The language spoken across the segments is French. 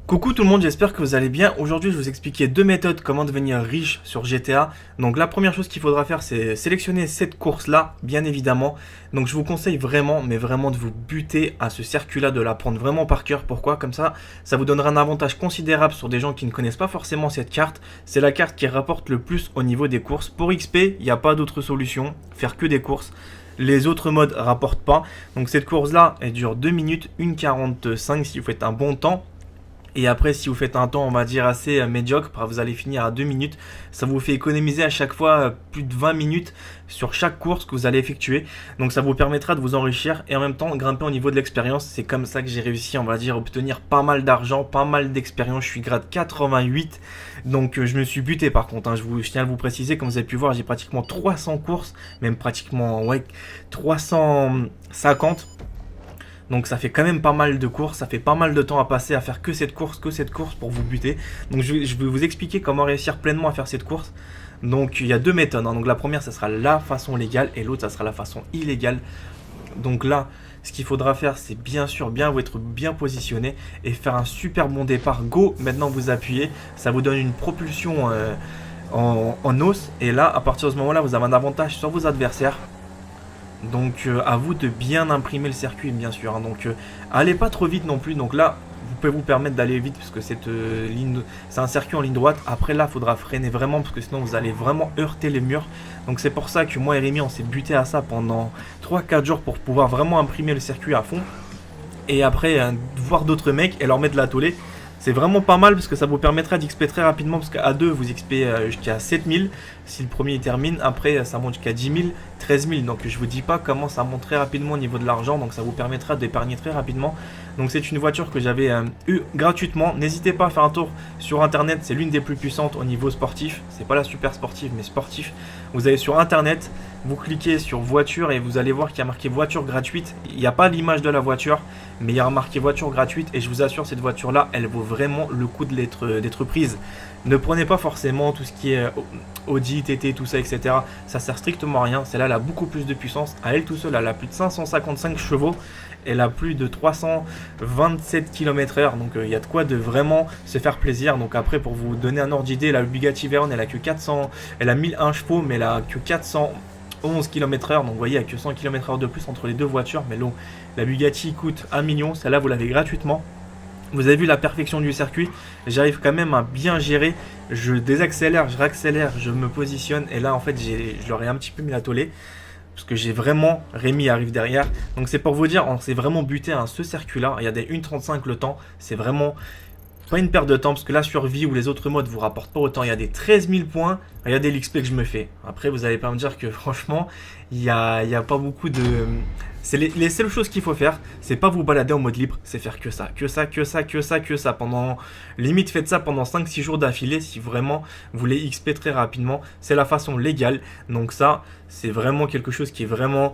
Coucou tout le monde, j'espère que vous allez bien. Aujourd'hui, je vais vous expliquer deux méthodes comment devenir riche sur GTA. Donc la première chose qu'il faudra faire, c'est sélectionner cette course-là, bien évidemment. Donc je vous conseille vraiment, mais vraiment de vous buter à ce circuit-là, de l'apprendre vraiment par cœur. Pourquoi? Comme ça vous donnera un avantage considérable sur des gens qui ne connaissent pas forcément cette carte. C'est la carte qui rapporte le plus au niveau des courses. Pour XP, il n'y a pas d'autre solution, faire que des courses. Les autres modes rapportent pas. Donc cette course-là, elle dure 2 minutes, 1,45 si vous faites un bon temps. Et après, si vous faites un temps, on va dire, assez médiocre, vous allez finir à 2 minutes. Ça vous fait économiser à chaque fois plus de 20 minutes sur chaque course que vous allez effectuer. Donc ça vous permettra de vous enrichir et en même temps grimper au niveau de l'expérience. C'est comme ça que j'ai réussi, on va dire, à obtenir pas mal d'argent, pas mal d'expérience. Je suis grade 88. Donc je me suis buté par contre. Je tiens à vous préciser, comme vous avez pu voir, j'ai pratiquement 300 courses, même pratiquement 350. Donc ça fait quand même pas mal de courses, ça fait pas mal de temps à passer à faire que cette course pour vous buter. Donc je vais vous expliquer comment réussir pleinement à faire cette course. Donc il y a deux méthodes, hein. Donc la première, ça sera la façon légale et l'autre, ça sera la façon illégale. Donc là, ce qu'il faudra faire, c'est bien sûr être bien positionné et faire un super bon départ. Go, maintenant vous appuyez, ça vous donne une propulsion en os. Et là, à partir de ce moment-là, vous avez un avantage sur vos adversaires. Donc à vous de bien imprimer le circuit, bien sûr, hein. Donc allez pas trop vite non plus. Donc là vous pouvez vous permettre d'aller vite parce que c'est un circuit en ligne droite. Après là il faudra freiner vraiment parce que sinon vous allez vraiment heurter les murs. Donc c'est pour ça que moi et Rémi on s'est buté à ça pendant 3-4 jours pour pouvoir vraiment imprimer le circuit à fond. Et après voir d'autres mecs et leur mettre la tollée. C'est vraiment pas mal parce que ça vous permettra d'XP très rapidement parce qu'à 2 vous XP jusqu'à 7000 si le premier termine. Après ça monte jusqu'à 10 000, 13 000. Donc je vous dis pas comment ça monte très rapidement au niveau de l'argent. Donc ça vous permettra d'épargner très rapidement. Donc c'est une voiture que j'avais eue gratuitement. N'hésitez pas à faire un tour sur internet. C'est l'une des plus puissantes au niveau sportif. C'est pas la super sportive mais sportif. Vous allez sur internet, vous cliquez sur voiture et vous allez voir qu'il y a marqué voiture gratuite. Il n'y a pas l'image de la voiture, mais il y a marqué voiture gratuite. Et je vous assure, cette voiture-là, elle vaut vraiment le coup d'être prise. Ne prenez pas forcément tout ce qui est Audi, TT, tout ça, etc. Ça sert strictement à rien. Celle-là, elle a beaucoup plus de puissance. À elle tout seule, elle a plus de 555 chevaux. Elle a plus de 327 km/h. Donc il y a de quoi de vraiment se faire plaisir. Donc après, pour vous donner un ordre d'idée, la Bugatti Veyron, elle a que 400, elle a 1001 chevaux, mais elle a que 411 km/h. Donc vous voyez, il n'y a que 100 km/h de plus entre les deux voitures. Mais la Bugatti coûte 1 million. Celle-là, vous l'avez gratuitement. Vous avez vu la perfection du circuit. J'arrive quand même à bien gérer. Je désaccélère, je réaccélère, je me positionne. Et là, en fait, je leur ai un petit peu mis la tollée. Parce que j'ai vraiment... Rémi arrive derrière. Donc c'est pour vous dire, on s'est vraiment buté à ce circuit-là. Il y a des 1,35 le temps. C'est vraiment pas une perte de temps. Parce que la survie ou les autres modes vous rapportent pas autant. Il y a des 13 000 points. Regardez l'XP que je me fais. Après, vous allez pas me dire que franchement, il y a pas beaucoup de... C'est les seules choses qu'il faut faire, c'est pas vous balader en mode libre, c'est faire que ça. Limite, faites ça pendant 5-6 jours d'affilée si vraiment vous voulez XP très rapidement. C'est la façon légale. Donc ça, c'est vraiment quelque chose qui est vraiment...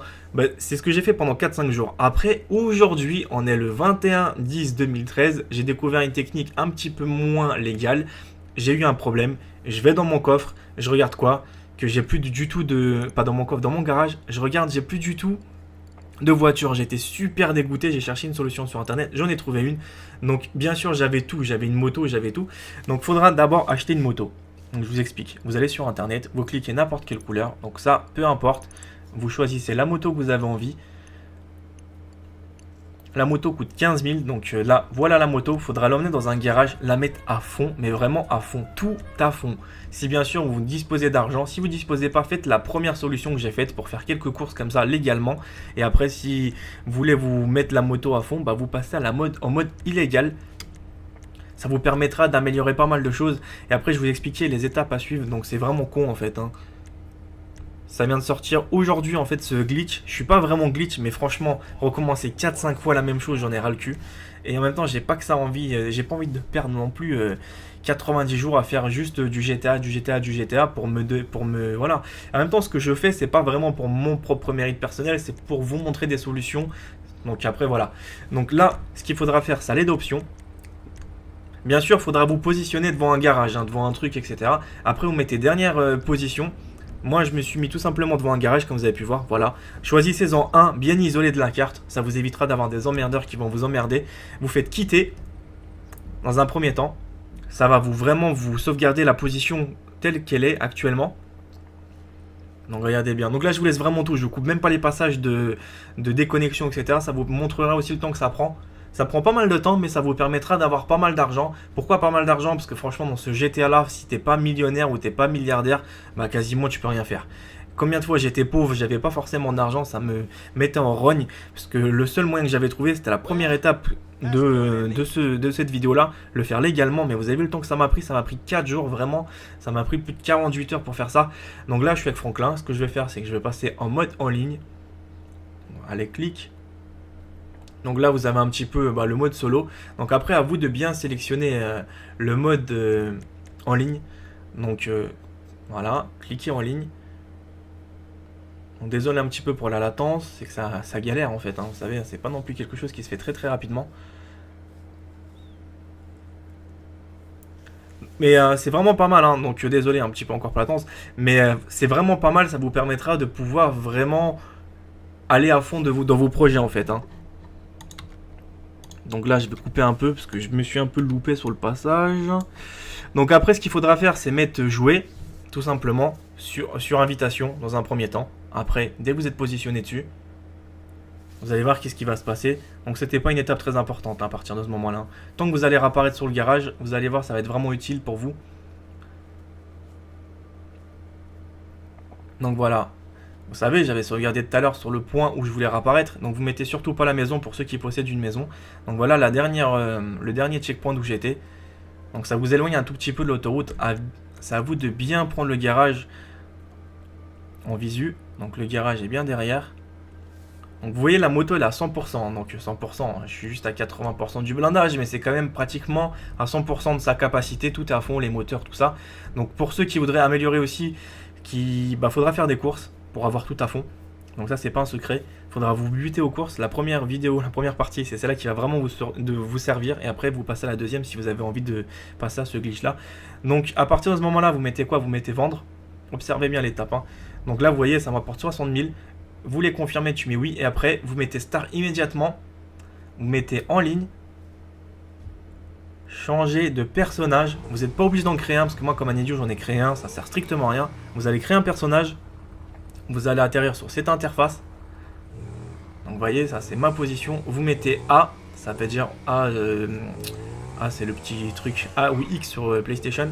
c'est ce que j'ai fait pendant 4-5 jours. Après, aujourd'hui, on est le 21-10-2013. J'ai découvert une technique un petit peu moins légale. J'ai eu un problème. Je vais dans mon coffre, je regarde quoi? Que j'ai plus du tout de... Pas dans mon coffre, dans mon garage. Je regarde, j'ai plus du tout de voiture. J'étais super dégoûté, j'ai cherché une solution sur internet, j'en ai trouvé une. Donc bien sûr j'avais tout, j'avais une moto, j'avais tout. Donc il faudra d'abord acheter une moto. Donc je vous explique, vous allez sur internet, vous cliquez n'importe quelle couleur, donc ça peu importe, vous choisissez la moto que vous avez envie. La moto coûte 15 000, donc là, voilà la moto. Il faudra l'emmener dans un garage, la mettre à fond, mais vraiment à fond, tout à fond. Si bien sûr vous disposez d'argent, si vous ne disposez pas, faites la première solution que j'ai faite pour faire quelques courses comme ça légalement. Et après, si vous voulez vous mettre la moto à fond, vous passez en mode illégal. Ça vous permettra d'améliorer pas mal de choses. Et après, je vais vous expliquer les étapes à suivre, donc c'est vraiment con en fait, hein. Ça vient de sortir aujourd'hui en fait ce glitch. Je suis pas vraiment glitch, mais franchement, recommencer 4-5 fois la même chose, j'en ai ras le cul. Et en même temps, j'ai pas j'ai pas envie de perdre non plus 90 jours à faire juste du GTA pour me voilà. En même temps, ce que je fais, c'est pas vraiment pour mon propre mérite personnel, c'est pour vous montrer des solutions. Donc après voilà. Donc là, ce qu'il faudra faire, ça l'est d'options. Bien sûr, il faudra vous positionner devant un garage, hein, devant un truc, etc. Après, vous mettez dernière position. Moi, je me suis mis tout simplement devant un garage, comme vous avez pu voir. Voilà. Choisissez-en un bien isolé de la carte. Ça vous évitera d'avoir des emmerdeurs qui vont vous emmerder. Vous faites quitter. dans un premier temps, ça va vraiment vous sauvegarder la position telle qu'elle est actuellement. Donc regardez bien. Donc là je vous laisse vraiment tout. Je ne coupe même pas les passages de déconnexion, etc. Ça vous montrera aussi le temps que ça prend. Ça prend pas mal de temps, mais ça vous permettra d'avoir pas mal d'argent. Pourquoi pas mal d'argent? Parce que franchement, dans ce GTA là, si t'es pas millionnaire ou t'es pas milliardaire, bah quasiment tu peux rien faire. Combien de fois j'étais pauvre, j'avais pas forcément d'argent, ça me mettait en rogne. Parce que le seul moyen que j'avais trouvé, c'était la première étape de cette vidéo là, le faire légalement. Mais vous avez vu le temps que ça m'a pris 4 jours vraiment. Ça m'a pris plus de 48 heures pour faire ça. Donc là je suis avec Franklin, ce que je vais faire c'est que je vais passer en mode en ligne. Allez, clique. Donc là vous avez un petit peu le mode solo. Donc après à vous de bien sélectionner le mode en ligne. Donc voilà, cliquez en ligne. Donc désolé un petit peu pour la latence, c'est que ça galère en fait, hein, vous savez, c'est pas non plus quelque chose qui se fait très très rapidement. Mais c'est vraiment pas mal, hein, donc désolé un petit peu encore pour la latence, mais c'est vraiment pas mal, ça vous permettra de pouvoir vraiment aller à fond dans vos projets en fait. Hein. Donc là je vais couper un peu parce que je me suis un peu loupé sur le passage. Donc après ce qu'il faudra faire c'est mettre jouer, tout simplement, sur invitation dans un premier temps. Après, dès que vous êtes positionné dessus, vous allez voir qu'est-ce qui va se passer. Donc c'était pas une étape très importante à partir de ce moment-là. Tant que vous allez réapparaître sur le garage, vous allez voir ça va être vraiment utile pour vous. Donc voilà. Vous savez, j'avais sauvegardé tout à l'heure sur le point où je voulais réapparaître. Donc vous mettez surtout pas la maison pour ceux qui possèdent une maison. Donc voilà le dernier checkpoint où j'étais. Donc ça vous éloigne un tout petit peu de l'autoroute. C'est à vous de bien prendre le garage en visu. Donc le garage est bien derrière. Donc vous voyez la moto elle est à 100%. Donc 100%, je suis juste à 80% du blindage. Mais c'est quand même pratiquement à 100% de sa capacité. Tout est à fond, les moteurs, tout ça. Donc pour ceux qui voudraient améliorer aussi, faudra faire des courses pour avoir tout à fond. Donc ça c'est pas un secret. Faudra vous buter aux courses. La première vidéo, la première partie, c'est celle-là qui va vraiment vous servir. Et après vous passez à la deuxième si vous avez envie de passer à ce glitch là. Donc à partir de ce moment là, vous mettez quoi? Vous mettez vendre. Observez bien l'étape. Hein. Donc là vous voyez ça m'apporte 60 000. Vous les confirmez, tu mets oui. Et après vous mettez start immédiatement. Vous mettez en ligne. Changer de personnage. Vous n'êtes pas obligé d'en créer un. Parce que moi comme un idiot j'en ai créé un. Ça sert strictement à rien. Vous allez créer un personnage. Vous allez atterrir sur cette interface. Donc vous voyez, ça c'est ma position. Vous mettez A, ça veut dire A, c'est le petit truc A ou X sur PlayStation.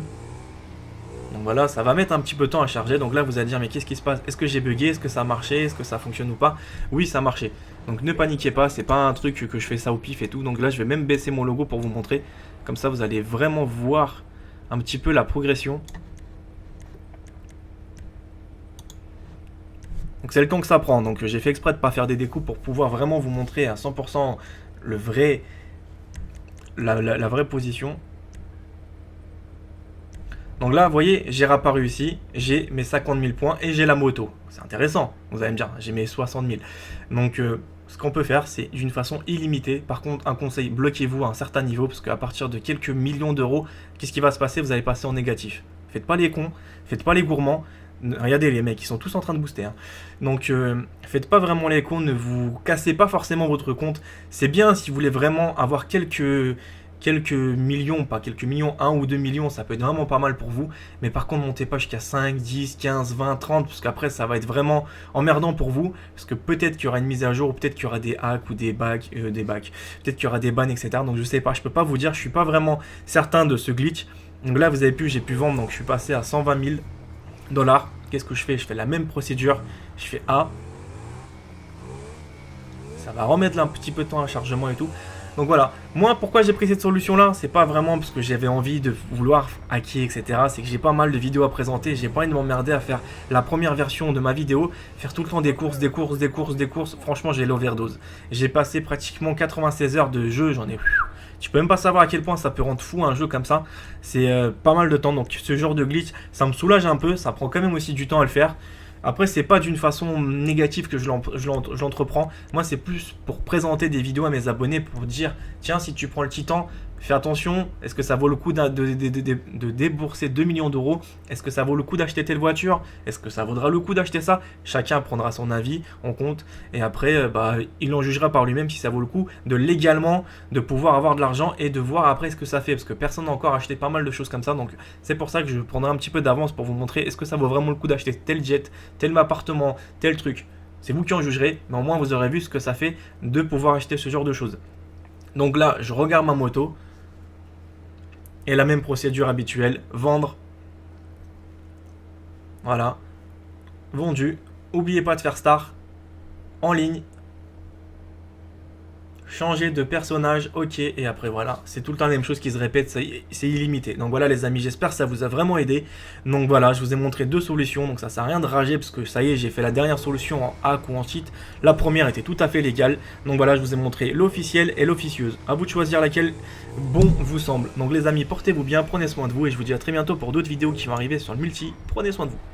Donc voilà, ça va mettre un petit peu de temps à charger. Donc là vous allez dire mais qu'est-ce qui se passe? Est-ce que j'ai bugué? Est-ce que ça a marché? Est-ce que ça fonctionne ou pas? Oui, ça a marché. Donc ne paniquez pas, c'est pas un truc que je fais ça au pif et tout. Donc là je vais même baisser mon logo pour vous montrer. Comme ça vous allez vraiment voir un petit peu la progression. Donc c'est le temps que ça prend, donc j'ai fait exprès de ne pas faire des découpes pour pouvoir vraiment vous montrer à 100% la vraie position. Donc là, vous voyez, j'ai réapparu ici, j'ai mes 50 000 points et j'ai la moto. C'est intéressant, vous allez me dire, j'ai mes 60 000. Donc ce qu'on peut faire, c'est d'une façon illimitée. Par contre, un conseil, bloquez-vous à un certain niveau, parce qu'à partir de quelques millions d'euros, qu'est-ce qui va se passer? Vous allez passer en négatif. Faites pas les cons, faites pas les gourmands. Regardez les mecs, ils sont tous en train de booster. Hein. Donc faites pas vraiment les cons, ne vous cassez pas forcément votre compte. C'est bien si vous voulez vraiment avoir quelques millions, pas quelques millions, 1 ou 2 millions, ça peut être vraiment pas mal pour vous. Mais par contre, montez pas jusqu'à 5, 10, 15, 20, 30, parce qu'après ça va être vraiment emmerdant pour vous. Parce que peut-être qu'il y aura une mise à jour, ou peut-être qu'il y aura des hacks ou des bacs, peut-être qu'il y aura des bans, etc. Donc je sais pas, je peux pas vous dire, je suis pas vraiment certain de ce glitch. Donc là, vous avez vu, j'ai pu vendre, donc je suis passé à 120 000 $. Qu'est-ce que je fais? Je fais la même procédure. Je fais A. Ça va remettre là un petit peu de temps à chargement et tout. Donc voilà. Moi, pourquoi j'ai pris cette solution-là? C'est pas vraiment parce que j'avais envie de vouloir hacker, etc. C'est que j'ai pas mal de vidéos à présenter. J'ai pas envie de m'emmerder à faire la première version de ma vidéo. Faire tout le temps des courses. Franchement, j'ai l'overdose. J'ai passé pratiquement 96 heures de jeu. J'en ai... Tu peux même pas savoir à quel point ça peut rendre fou un jeu comme ça. C'est pas mal de temps. Donc ce genre de glitch, ça me soulage un peu. Ça prend quand même aussi du temps à le faire. Après, c'est pas d'une façon négative que je l'entreprends. Moi, c'est plus pour présenter des vidéos à mes abonnés. Pour dire, tiens, si tu prends le Titan, Fais attention, est-ce que ça vaut le coup de débourser 2 millions d'euros? Est-ce que ça vaut le coup d'acheter telle voiture? Est-ce que ça vaudra le coup d'acheter ça? Chacun prendra son avis en compte et après il en jugera par lui-même si ça vaut le coup de légalement de pouvoir avoir de l'argent et de voir après ce que ça fait parce que personne n'a encore acheté pas mal de choses comme ça, donc c'est pour ça que je prendrai un petit peu d'avance pour vous montrer est-ce que ça vaut vraiment le coup d'acheter tel jet, tel appartement, tel truc. C'est vous qui en jugerez, mais au moins vous aurez vu ce que ça fait de pouvoir acheter ce genre de choses. Donc là, je regarde ma moto. Et la même procédure habituelle, vendre. Voilà. Vendu. N'oubliez pas de faire star. En ligne. Changer de personnage, ok, et après voilà, c'est tout le temps la même chose qui se répète, c'est illimité. Donc voilà les amis, j'espère que ça vous a vraiment aidé. Donc voilà, je vous ai montré deux solutions, donc ça sert à rien de rager parce que ça y est, j'ai fait la dernière solution en hack ou en cheat. La première était tout à fait légale, donc voilà, je vous ai montré l'officielle et l'officieuse. À vous de choisir laquelle bon vous semble. Donc les amis, portez-vous bien, prenez soin de vous et je vous dis à très bientôt pour d'autres vidéos qui vont arriver sur le multi. Prenez soin de vous.